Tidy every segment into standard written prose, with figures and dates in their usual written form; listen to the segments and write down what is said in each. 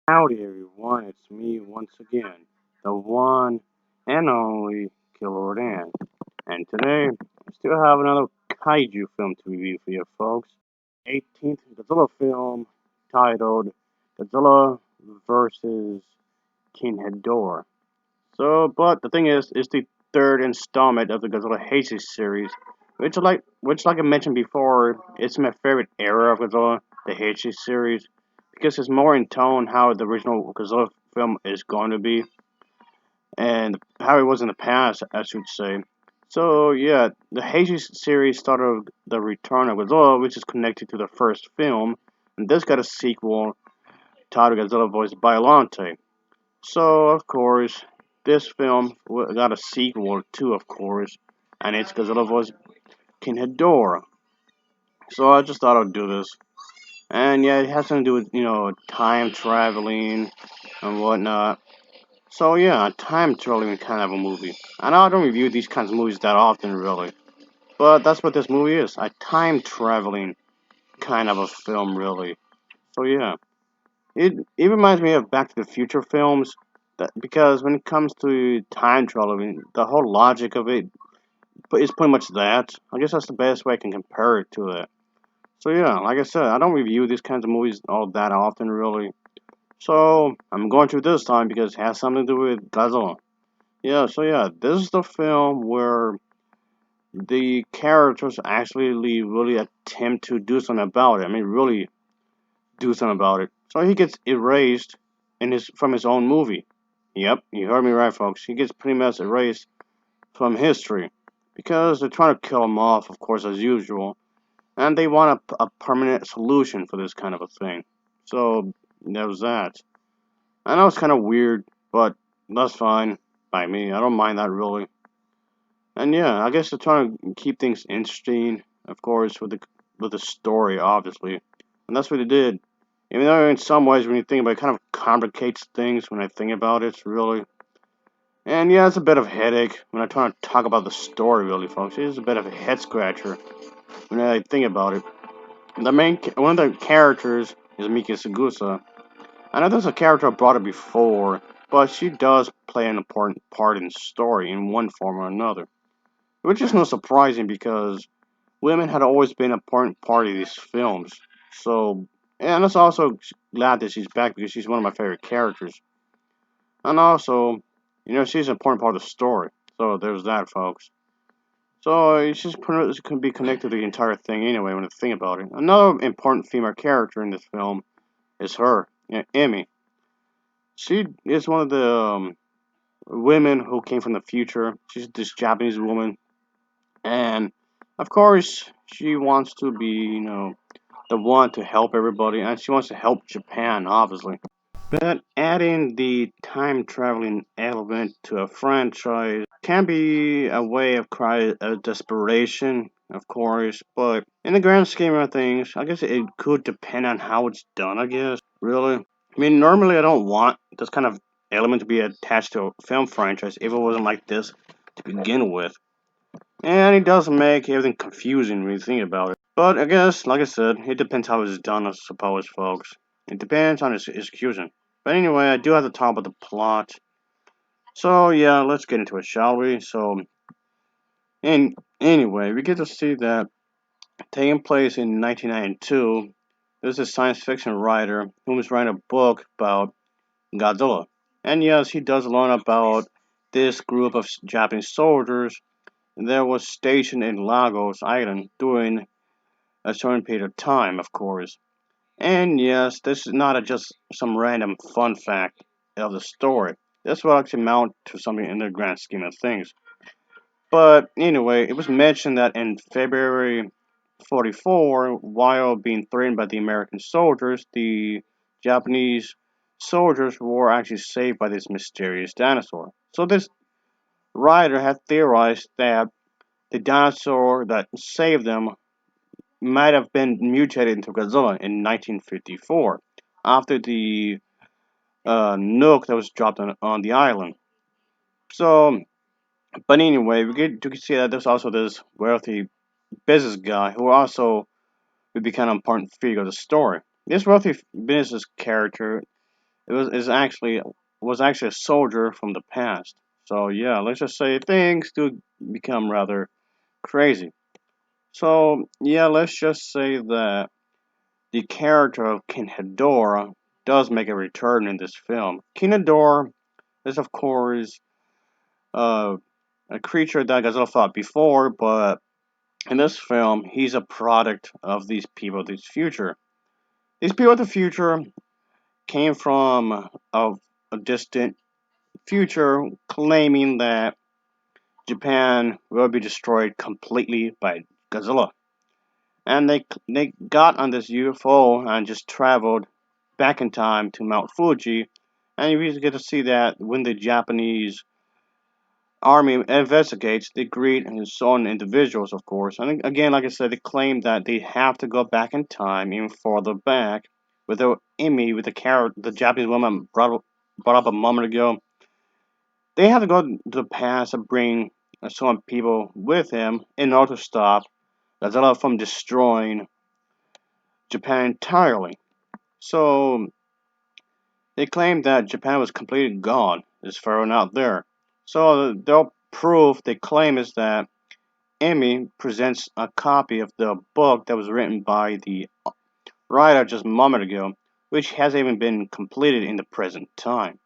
Howdy everyone, it's me once again, the one and only Killer Dan. And today, I still have another kaiju film to review for you folks. 18th Godzilla film titled Godzilla vs. King Ghidorah. But the thing is, it's the third installment of the Godzilla Hades series, which like I mentioned before, it's my favorite era of Godzilla, the Hades series, because it's more in tone how the original Godzilla film is going to be, and how it was in the past, I should say. So yeah, the Hades series started the return of Godzilla, which is connected to the first film, and this got a sequel titled Godzilla voiced by Alante. So, of course, this film got a sequel too, of course, and it's Godzilla vs. King Ghidorah. So I just thought I'd do this. And yeah, it has something to do with, time traveling and whatnot. So yeah, a time traveling kind of a movie. I know I don't review these kinds of movies that often, really. But that's what this movie is, a time traveling kind of a film, really. So yeah. It reminds me of Back to the Future films, because when it comes to time traveling, the whole logic of it is pretty much that. I guess that's the best way I can compare it to it. So yeah, like I said, I don't review these kinds of movies all that often, really. So I'm going to this time because it has something to do with Godzilla. Yeah, so yeah, this is the film where the characters actually really attempt to do something about it. I mean, really do something about it. So he gets erased from his own movie. Yep, you heard me right, folks. He gets pretty much erased from history because they're trying to kill him off, of course, as usual, and they want a permanent solution for this kind of a thing. So there was that. I know it's kind of weird, but that's fine by me. I don't mind that really. And yeah, I guess they're trying to keep things interesting, of course, with the story, obviously, and that's what they did. Even though in some ways, when you think about it, it kind of complicates things when I think about it, really. And yeah, it's a bit of a headache when I try to talk about the story, really, folks. It is a bit of a head scratcher when I think about it. One of the characters is Miki Sagusa. I know there's a character I brought up before, but she does play an important part in the story in one form or another. Which is not surprising because women had always been an important part of these films. So, and I'm also glad that she's back because she's one of my favorite characters. And also, she's an important part of the story. So there's that, folks. So it's just it can be connected to the entire thing anyway when you think about it. Another important female character in this film is her, Emmy. She is one of the women who came from the future. She's this Japanese woman, and of course she wants to be, the one to help everybody, and she wants to help Japan, obviously. But adding the time traveling element to a franchise can be a way of desperation, of course, but in the grand scheme of things, I guess it could depend on how it's done, I guess, really. I mean, normally I don't want this kind of element to be attached to a film franchise if it wasn't like this to begin with. And it does make everything confusing when you think about it. But I guess, like I said, it depends how it's done, I suppose, folks. It depends on its execution. But anyway, I do have to talk about the plot. So yeah, let's get into it, shall we? Anyway, we get to see that taking place in 1992. There's a science fiction writer who is writing a book about Godzilla. And yes, he does learn about this group of Japanese soldiers that was stationed in Lagos Island during a certain period of time, of course. And yes, this is not just some random fun fact of the story. This will actually amount to something in the grand scheme of things. But anyway, it was mentioned that in February 44, while being threatened by the American soldiers, the Japanese soldiers were actually saved by this mysterious dinosaur. So this writer had theorized that the dinosaur that saved them might have been mutated into Godzilla in 1954 after the nuke that was dropped on the island. So, but anyway, we get to see that there's also this wealthy business guy who also would become an important figure of the story. This wealthy business character It was actually a soldier from the past. So yeah, let's just say things do become rather crazy. So yeah, let's just say that the character of King Ghidorah does make a return in this film. King Ghidorah is of course uh, a creature that Godzilla fought before, but in this film, he's a product of these people of this future. These people of the future came from a distant future claiming that Japan will be destroyed completely by Godzilla. And they got on this UFO and just traveled back in time to Mount Fuji. And you get to see that when the Japanese army investigates, they greet and so on individuals, of course. And again, like I said, they claim that they have to go back in time, even further back, with the Amy, with the character, the Japanese woman brought up a moment ago. They have to go to the past and bring some people with him in order to stop Godzilla from destroying Japan entirely. So they claim that Japan was completely gone. There's Pharaoh not there. So their proof they claim is that Amy presents a copy of the book that was written by the writer just a moment ago, which hasn't even been completed in the present time.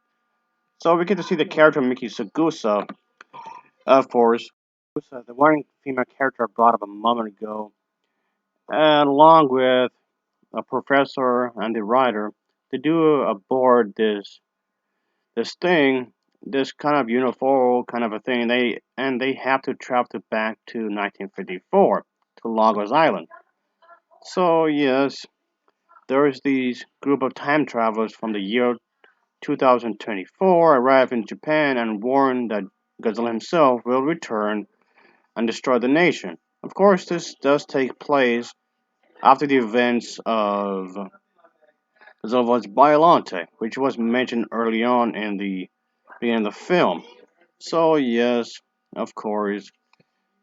So we get to see the character Miki Sagusa, of course, the one female character I brought up a moment ago, and along with a professor and the writer, to do aboard this thing, this kind of UFO kind of a thing. They have to travel back to 1954 to Lagos Island. So yes, there is these group of time travelers from the year 2024 arrive in Japan and warn that Godzilla himself will return and destroy the nation. Of course, this does take place after the events of Godzilla's Biolante, which was mentioned early on in the beginning of the film. So yes, of course,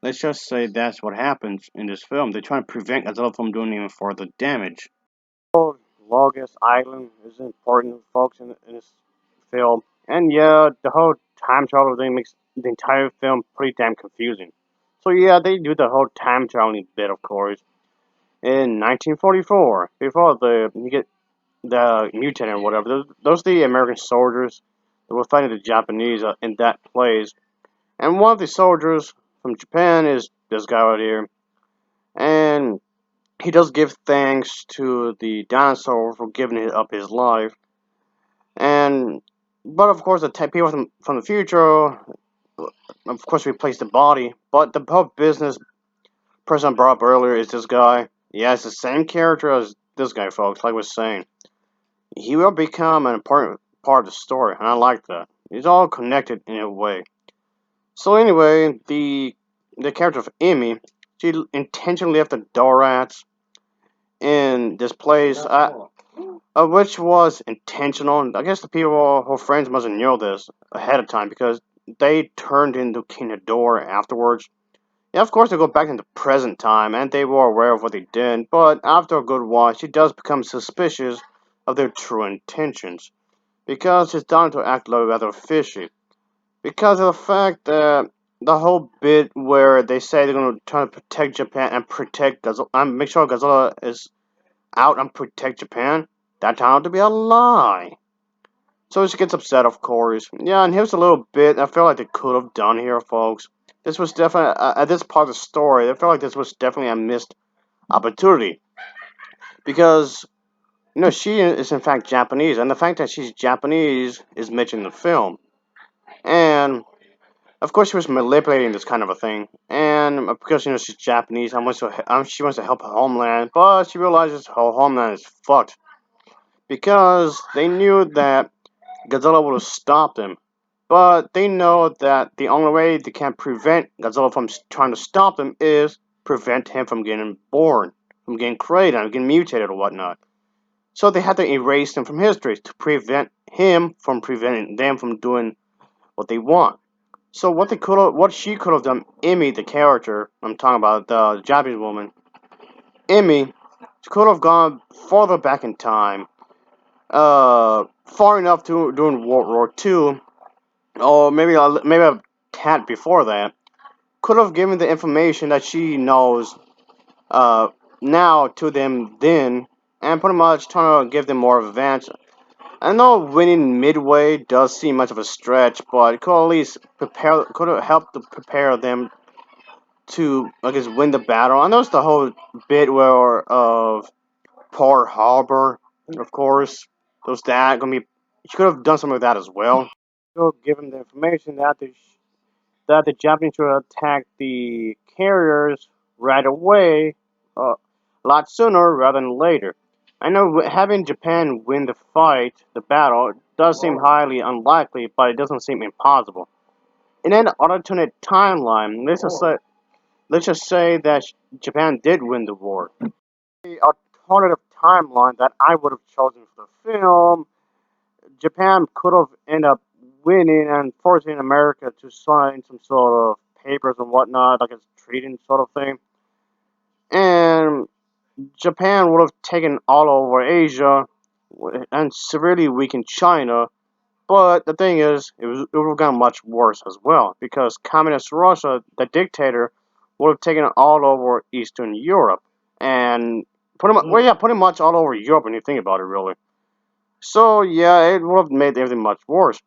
let's just say that's what happens in this film. They try to prevent Godzilla from doing even further damage. Logos Island is important, folks, in this film. And yeah, the whole time travel thing makes the entire film pretty damn confusing. So yeah, they do the whole time traveling bit, of course. In 1944, before the you get the mutant and whatever, those are the American soldiers that were fighting the Japanese in that place. And one of the soldiers from Japan is this guy right here, and he does give thanks to the dinosaur for giving up his life. And but of course, the people from the future, of course, replace the body. But the whole business person I brought up earlier is this guy. Yeah, it's the same character as this guy, folks. Like I was saying, he will become an important part of the story, and I like that. It's all connected in a way. So anyway, the character of Amy, she intentionally left the Dorats in this place, which was intentional. I guess the people, her friends, mustn't know this ahead of time because they turned into King Ghidorah afterwards. Yeah, of course, they go back into present time, and they were aware of what they did, but after a good while, she does become suspicious of their true intentions, because she's starting to act rather fishy. Because of the fact that the whole bit where they say they're going to try to protect Japan and protect Godzilla, and make sure Godzilla is out and protect Japan, that turned out to be a lie. So she gets upset, of course. Yeah, and here's a little bit I feel like they could have done here, folks. This was definitely, at this part of the story, I feel like this was definitely a missed opportunity. Because, she is in fact Japanese, and the fact that she's Japanese is mentioned in the film. And, of course, she was manipulating this kind of a thing. And, because, she's Japanese, she wants to help her homeland, but she realizes her homeland is fucked. Because they knew that Godzilla would have stopped him. But they know that the only way they can prevent Godzilla from trying to stop them is prevent him from getting born, from getting created, and getting mutated or whatnot. So they had to erase him from history to prevent him from preventing them from doing what they want. So what she could have done, Amy, the character I'm talking about, the Japanese woman, Amy, could have gone further back in time, far enough to during World War II, or maybe a tad before that, could have given the information that she knows uh, now to them then, and pretty much trying to give them more of an advantage. I know winning midway does seem much of a stretch, but it could at least could have helped to prepare them to, I guess, win the battle. I know it's the whole bit where of Pearl Harbor, of course. Those that gonna be. She could have done something with that as well. So give them the information that the Japanese should attack the carriers right away, a lot sooner rather than later. I know having Japan win the battle, does seem highly unlikely, but it doesn't seem impossible. In an alternate timeline, let's just say that Japan did win the war. The alternative timeline that I would have chosen for the film, Japan could have ended up winning and forcing America to sign some sort of papers and whatnot, like a treaty sort of thing. And Japan would have taken all over Asia and severely weakened China. But the thing is, it would have gotten much worse as well because communist Russia, the dictator, would have taken all over Eastern Europe and pretty much all over Europe when you think about it, really. So yeah, it would have made everything much worse.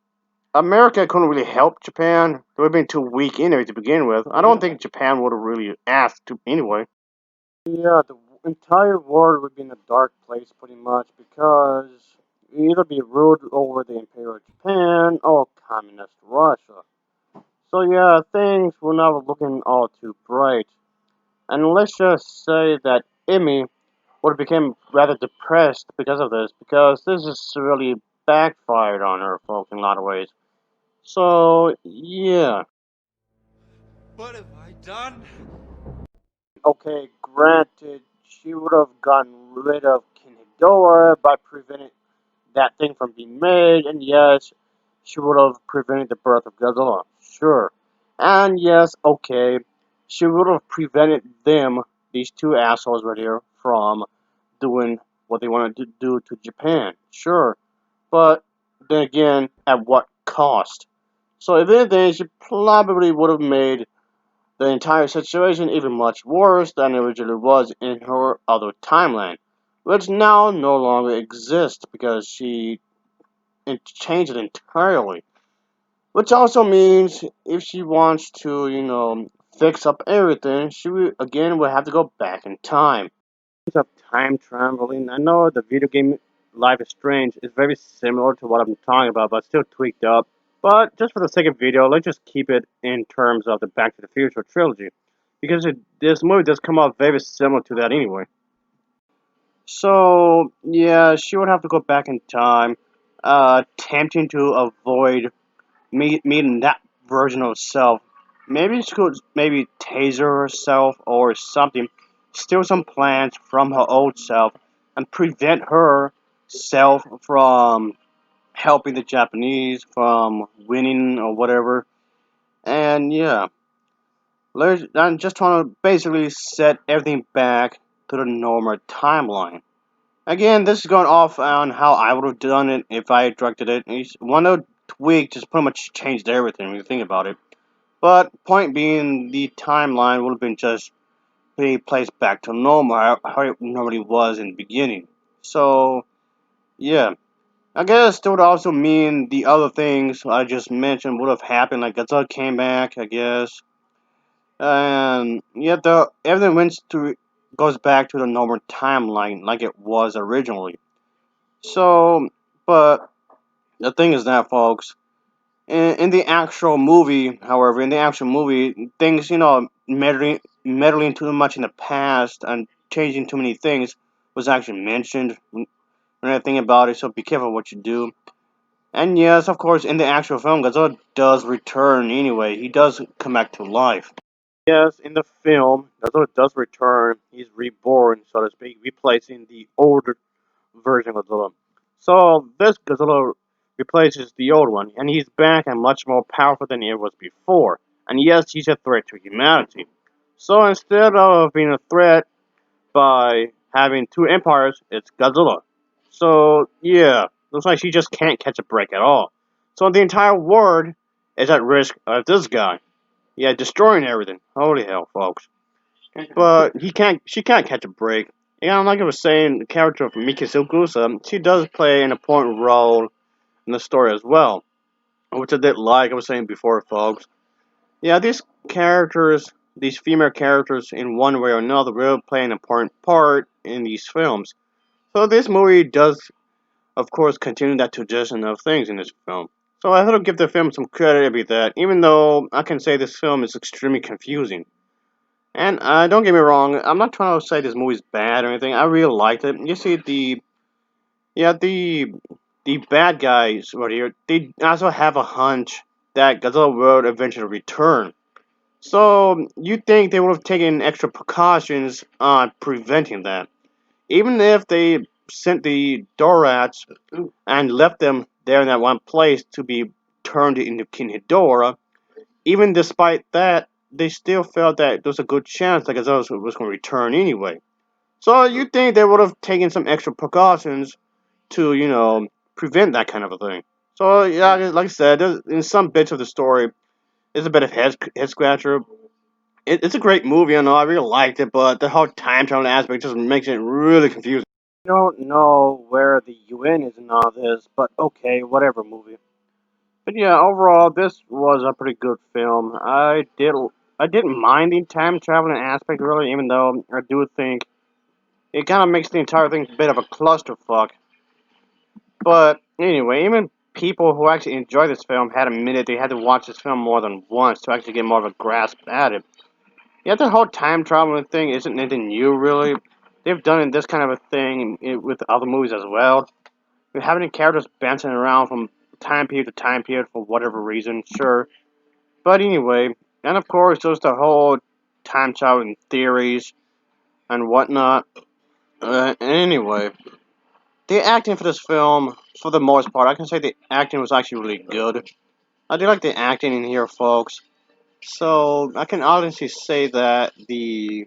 America couldn't really help Japan. They would have been too weak anyway to begin with. I don't think Japan would have really asked to anyway. Yeah, the entire world would be in a dark place pretty much because you either be ruled over the Imperial Japan or Communist Russia. So yeah, things were not looking all too bright. And let's just say that Emmy would have become rather depressed because of this, because this has really backfired on her, folks, in a lot of ways. So yeah, What have I done? okay, granted, she would have gotten rid of King Ghidorah by preventing that thing from being made, and yes, she would have prevented the birth of Godzilla, sure. And yes, okay, she would have prevented them, these two assholes right here, from doing what they wanted to do to Japan, sure. But then again, at what cost? So if anything, she probably would have made the entire situation even much worse than it originally was in her other timeline, which now no longer exists because she changed it entirely. Which also means if she wants to, fix up everything, again will have to go back in time. Of time traveling, I know the video game Life is Strange is very similar to what I'm talking about, but still tweaked up. But just for the sake of video, let's just keep it in terms of the Back to the Future trilogy, because this movie does come out very similar to that anyway. So yeah, she would have to go back in time, attempting to avoid meeting that version of herself. Maybe she could taser herself or something, steal some plans from her old self, and prevent herself from helping the Japanese from winning or whatever. And yeah, I'm just trying to basically set everything back to the normal timeline. Again, this is going off on how I would have done it if I directed it. One tweak just pretty much changed everything when you think about it. But point being, the timeline would have been just be placed back to normal, how it normally was in the beginning. So, yeah. I guess that would also mean the other things I just mentioned would have happened, like Godzilla came back, I guess. And yet everything goes back to the normal timeline like it was originally. So, but the thing is that, folks, in the actual movie, however, in the actual movie, things, meddling too much in the past and changing too many things was actually mentioned when I think about it, so be careful what you do. And yes, of course, in the actual film, Godzilla does return anyway. He does come back to life. Yes, in the film, Godzilla does return. He's reborn, so to speak, replacing the older version of Godzilla. So this Godzilla replaces the old one, and he's back and much more powerful than he was before. And yes, he's a threat to humanity. So instead of being a threat by having two empires, it's Godzilla. So yeah. Looks like she just can't catch a break at all. So the entire world is at risk of this guy. Yeah, destroying everything. Holy hell, folks. But she can't catch a break. Yeah, like I was saying, the character of Mikisugusa, she does play an important role in the story as well. Which I did like, I was saying before, folks. Yeah, these characters, these female characters, in one way or another, will play an important part in these films. So this movie does, of course, continue that tradition of things in this film. So I have to give the film some credit with that, even though I can say this film is extremely confusing. And don't get me wrong, I'm not trying to say this movie's bad or anything. I really liked it. You see, yeah, the bad guys right here, they also have a hunch that Godzilla will eventually return. So you think they would have taken extra precautions on preventing that, even if they sent the Dorats and left them there in that one place to be turned into King Ghidorah. Even despite that, they still felt that there was a good chance that Godzilla was going to return anyway. So you think they would have taken some extra precautions to, prevent that kind of a thing. So yeah, like I said, in some bits of the story, it's a bit of head scratcher. It's a great movie, I know, I really liked it, but the whole time travel aspect just makes it really confusing. I don't know where the UN is in all this, but okay, whatever movie. But yeah, overall, this was a pretty good film. I didn't mind the time traveling aspect really, even though I do think it kind of makes the entire thing a bit of a clusterfuck. But anyway, even people who actually enjoy this film had admitted they had to watch this film more than once to actually get more of a grasp at it. Yeah, the whole time traveling thing isn't anything new, really. They've done this kind of a thing with other movies as well. We're having characters bouncing around from time period to time period for whatever reason, sure. But anyway, and of course, there's the whole time traveling theories and whatnot. Anyway, the acting for this film, for the most part, I can say the acting was actually really good. I do like the acting in here, folks. So I can honestly say that the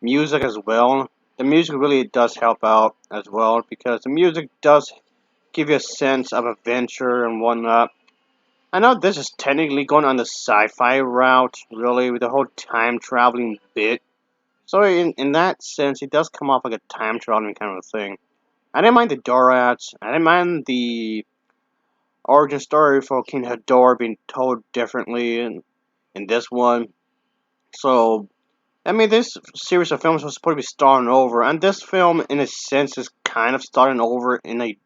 music as well. The music really does help out as well because the music does give you a sense of adventure and whatnot. I know this is technically going on the sci-fi route, really, with the whole time traveling bit. So in that sense, it does come off like a time traveling kind of thing. I didn't mind the Dorats. I didn't mind the origin story for King Ghidorah being told differently in this one. So I mean, this series of films was supposed to be starting over, and this film, in a sense, is kind of starting over in a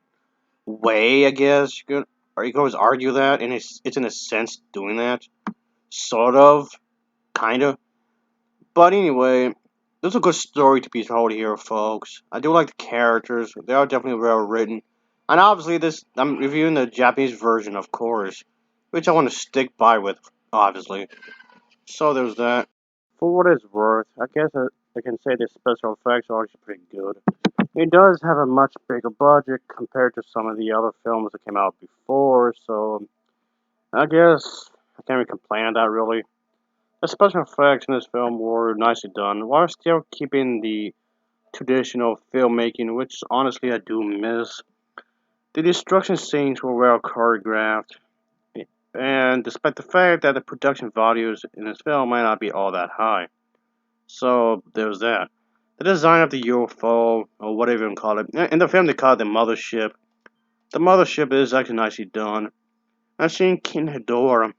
way, I guess. Or you could always argue that, and it's in a sense doing that. Sort of. Kind of. But anyway, there's a good story to be told here, folks. I do like the characters. They are definitely well written. And obviously, I'm reviewing the Japanese version, of course, which I want to stick by with, obviously. So there's that. For what it's worth, I guess I can say the special effects are actually pretty good. It does have a much bigger budget compared to some of the other films that came out before, so I guess I can't really complain on that really. The special effects in this film were nicely done, while still keeping the traditional filmmaking, which honestly I do miss. The destruction scenes were well choreographed, and despite the fact that the production values in this film might not be all that high. So there's that. The design of the UFO, or whatever you want to call it, in the film they call it the mothership. The mothership is actually nicely done. And seeing King Ghidorah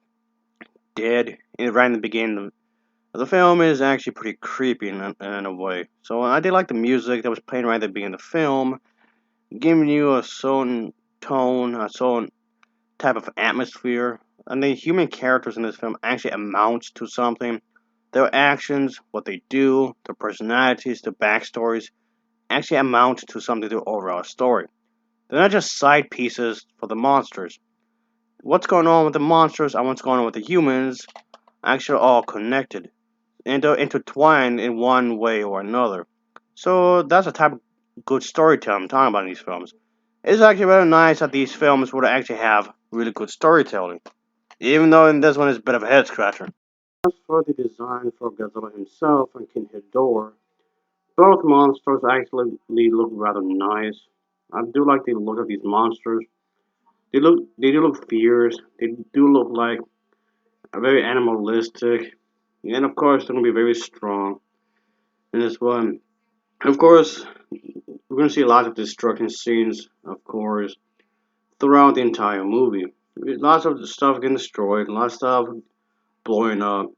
dead right in the beginning of the film is actually pretty creepy in a way. So I did like the music that was playing right at the beginning of the film, giving you a certain tone, a certain type of atmosphere. And the human characters in this film actually amount to something. Their actions, what they do, their personalities, their backstories actually amount to something to the overall story. They're not just side pieces for the monsters. What's going on with the monsters and what's going on with the humans actually all connected and they're intertwined in one way or another. So that's the type of good storytelling I'm talking about in these films. It's actually really nice that these films would actually have really good storytelling, even though in this one it's a bit of a head scratcher. As for the design for Godzilla himself and King Ghidorah, both monsters actually look rather nice. I do like the look of these monsters. They do look fierce. They do look like very animalistic, and of course they're gonna be very strong in this one. Of course, we're gonna see lots of destruction scenes, of course, throughout the entire movie. Lots of stuff getting destroyed, lots of stuff blowing up,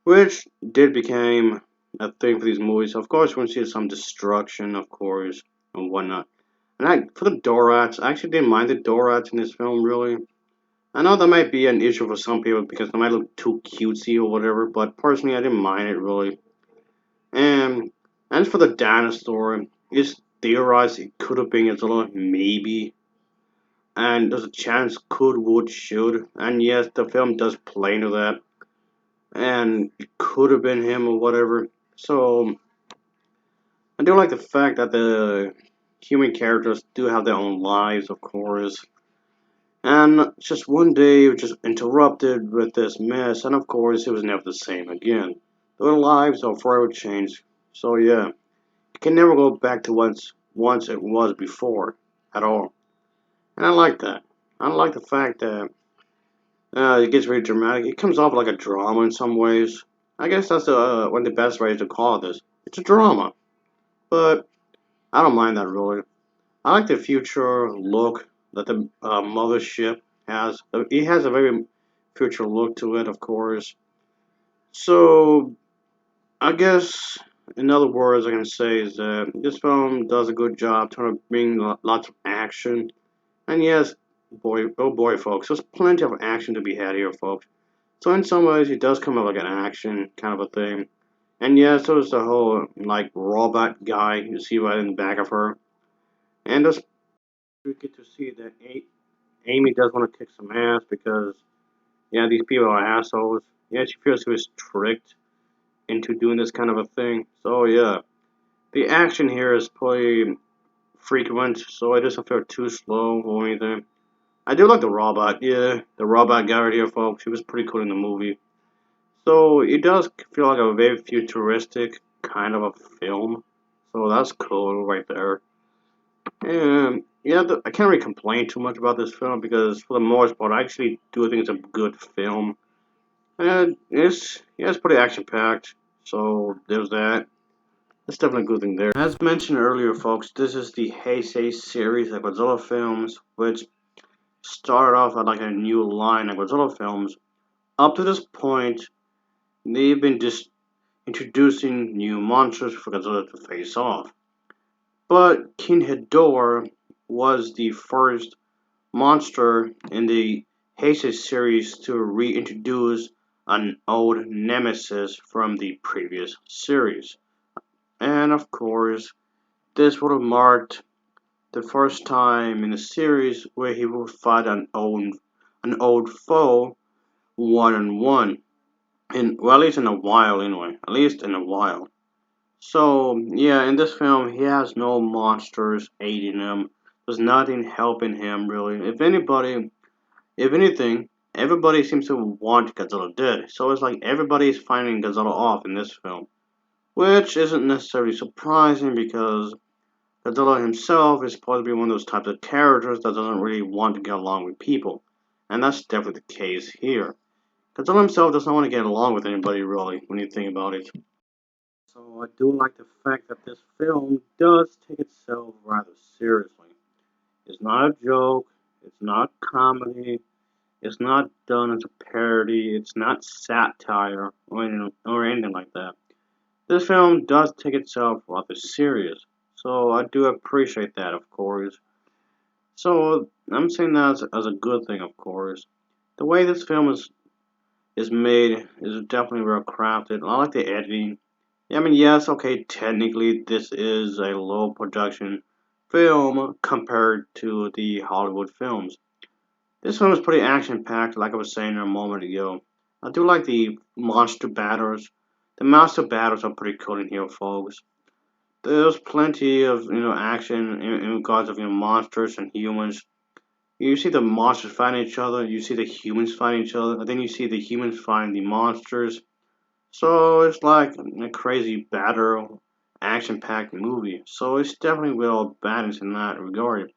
which did become a thing for these movies. Of course, we're gonna see some destruction, of course, and whatnot. And for the Dorats, I actually didn't mind the Dorats in this film really. I know that might be an issue for some people because they might look too cutesy or whatever, but personally, I didn't mind it really. And as for the dinosaur, it's theorized it could have been Godzilla, maybe, and there's a chance could, would, should, and yes, the film does play into that, and it could have been him or whatever. So I do like the fact that the human characters do have their own lives, of course. And just one day, it was just interrupted with this mess, and of course, it was never the same again. Their lives are forever changed. So yeah, it can never go back to once it was before, at all. And I like that. I like the fact that it gets very dramatic. It comes off like a drama in some ways. I guess that's one of the best ways to call this. It's a drama, but I don't mind that really. I like the future look that the mothership has. It has a very future look to it, of course. So I guess, in other words, I can say is that this film does a good job trying to bring lots of action. And yes, boy, oh boy, folks, there's plenty of action to be had here, folks. So in some ways, it does come out like an action kind of a thing. And yes, there's the whole like robot guy you see right in the back of her. And just we get to see that Amy does want to kick some ass because yeah, these people are assholes. Yeah, she feels she was tricked into doing this kind of a thing. So yeah, the action here is pretty frequent, so it doesn't feel too slow or anything. I do like the robot. Yeah, the robot guy right here, folks. He was pretty cool in the movie. So it does feel like a very futuristic kind of a film. So that's cool right there. And yeah, I can't really complain too much about this film because for the most part, I actually do think it's a good film. And it's pretty action packed. So there's that. That's definitely a good thing there. As mentioned earlier, folks, this is the Heisei series of Godzilla films, which started off at like a new line of Godzilla films. Up to this point, they've been just introducing new monsters for Godzilla to face off. But King Ghidorah was the first monster in the Heisei series to reintroduce an old nemesis from the previous series. And of course, this would have marked the first time in the series where he would fight an old foe one on one. In well, at least in a while anyway. At least in a while. So yeah, in this film he has no monsters aiding him. There's nothing helping him really. If anything, everybody seems to want Godzilla dead. So it's like everybody's fighting Godzilla off in this film. Which isn't necessarily surprising because Godzilla himself is supposed to be one of those types of characters that doesn't really want to get along with people. And that's definitely the case here. Godzilla himself doesn't want to get along with anybody really, when you think about it. So I do like the fact that this film does take itself rather seriously. It's not a joke, it's not comedy, it's not done as a parody, it's not satire or anything like that. This film does take itself rather serious. So I do appreciate that, of course. So I'm saying that as a good thing, of course. The way this film is made is definitely well crafted. I like the editing. I mean, yes, okay, technically this is a low production film compared to the Hollywood films. This film is pretty action packed, like I was saying a moment ago. I do like the monster battles. The monster battles are pretty cool in here, folks. There's plenty of action in regards of monsters and humans. You see the monsters fighting each other. You see the humans fighting each other, and then you see the humans fighting the monsters. So it's like a crazy battle, action-packed movie, so it's definitely well balanced in that regard.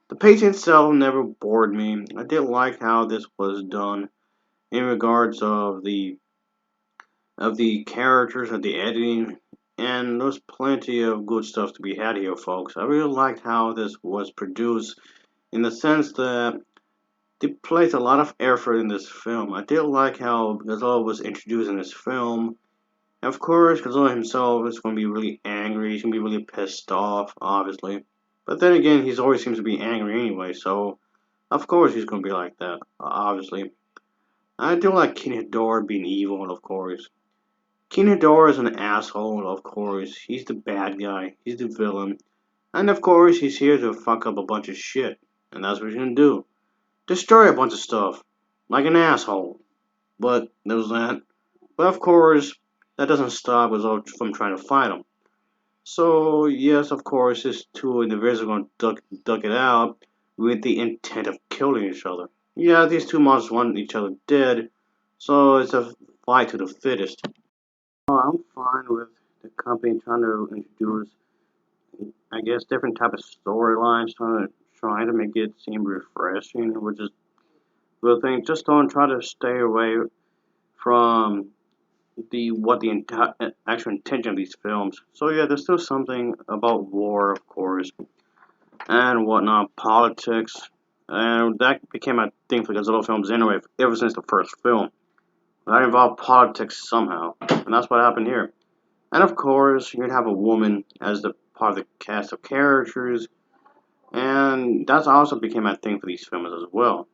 The pacing itself never bored me. I did like how this was done in regards of the characters, of the editing, and there's plenty of good stuff to be had here, folks. I really liked how this was produced in the sense that they placed a lot of effort in this film. I did like how Godzilla was introduced in this film. Of course, Godzilla himself is going to be really angry. He's going to be really pissed off, obviously. But then again, he always seems to be angry anyway, so of course he's going to be like that, obviously. I do like King Ghidorah being evil, of course. King Ghidorah is an asshole, of course. He's the bad guy. He's the villain. And of course, he's here to fuck up a bunch of shit. And that's what he's gonna do. Destroy a bunch of stuff. Like an asshole. But there's that. But of course, that doesn't stop us from trying to fight him. So, yes, of course, these two individuals are going to duck it out with the intent of killing each other. Yeah, these two monsters want each other dead, so it's a fight to the fittest. Oh, I'm fine with the company trying to introduce, I guess, different type of storylines, trying to make it seem refreshing, which is the thing. Just don't try to stay away from the actual intention of these films. So yeah, there's still something about war, of course, and whatnot, politics, and that became a thing for Godzilla films anyway, ever since the first film. That involved politics somehow, and that's what happened here. And of course, you'd have a woman as the part of the cast of characters, and that's also became a thing for these films as well.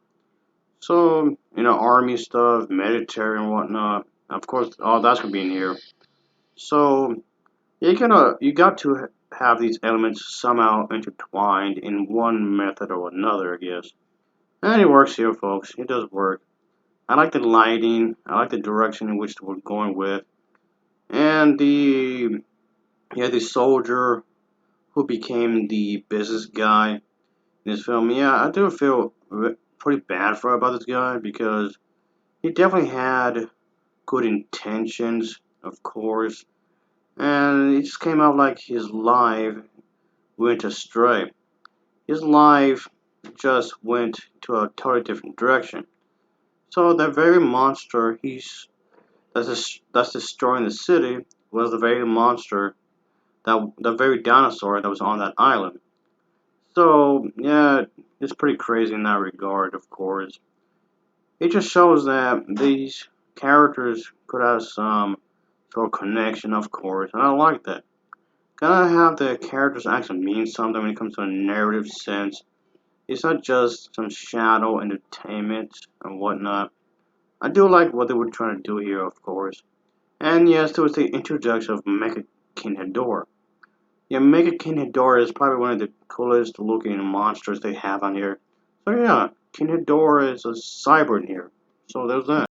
So, army stuff, military and whatnot. Of course, all that's gonna be in here. So, you got to have these elements somehow intertwined in one method or another, I guess. And it works here, folks. It does work. I like the lighting. I like the direction in which we're going with, and the soldier who became the business guy in this film. Yeah, I do feel pretty bad for about this guy because he definitely had good intentions, of course, and it just came out like his life went astray. His life just went to a totally different direction. So the very monster that's destroying the city was the very monster that the very dinosaur that was on that island. So yeah, it's pretty crazy in that regard, of course. It just shows that these characters could have some sort of connection, of course, and I like that. Gotta have the characters actually mean something when it comes to a narrative sense. It's not just some shadow entertainment and whatnot. I do like what they were trying to do here, of course. And yes, there was the introduction of Mecha King Ghidorah. Yeah, Mecha King Ghidorah is probably one of the coolest looking monsters they have on here. So yeah, King Ghidorah is a cyber in here. So there's that.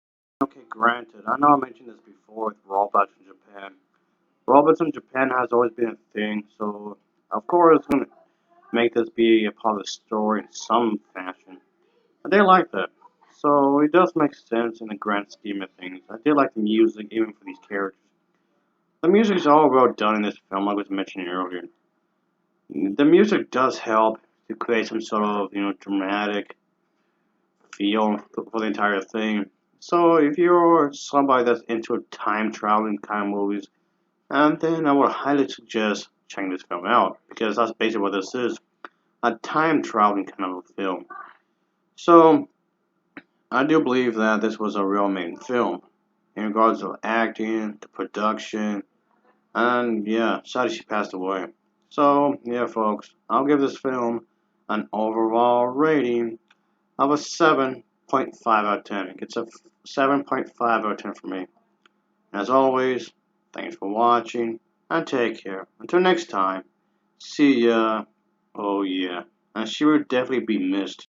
Okay, granted, I know I mentioned this before with robots in Japan. Robots in Japan has always been a thing, so of course it's gonna make this be a part of the story in some fashion. I did like that. So it does make sense in the grand scheme of things. I did like the music, even for these characters. The music is all well done in this film, like I was mentioning earlier. The music does help to create some sort of, dramatic feel for the entire thing. So if you're somebody that's into time traveling kind of movies, then I would highly suggest checking this film out because that's basically what this is, a time traveling kind of a film. So I do believe that this was a real main film in regards to acting, the production, and yeah, sadly she passed away. So yeah, folks, I'll give this film an overall rating of a 7.5 out of 10. It's a 7.5 out of 10 for me. As always, thanks for watching and take care. Until next time, see ya. Oh yeah, and she will definitely be missed.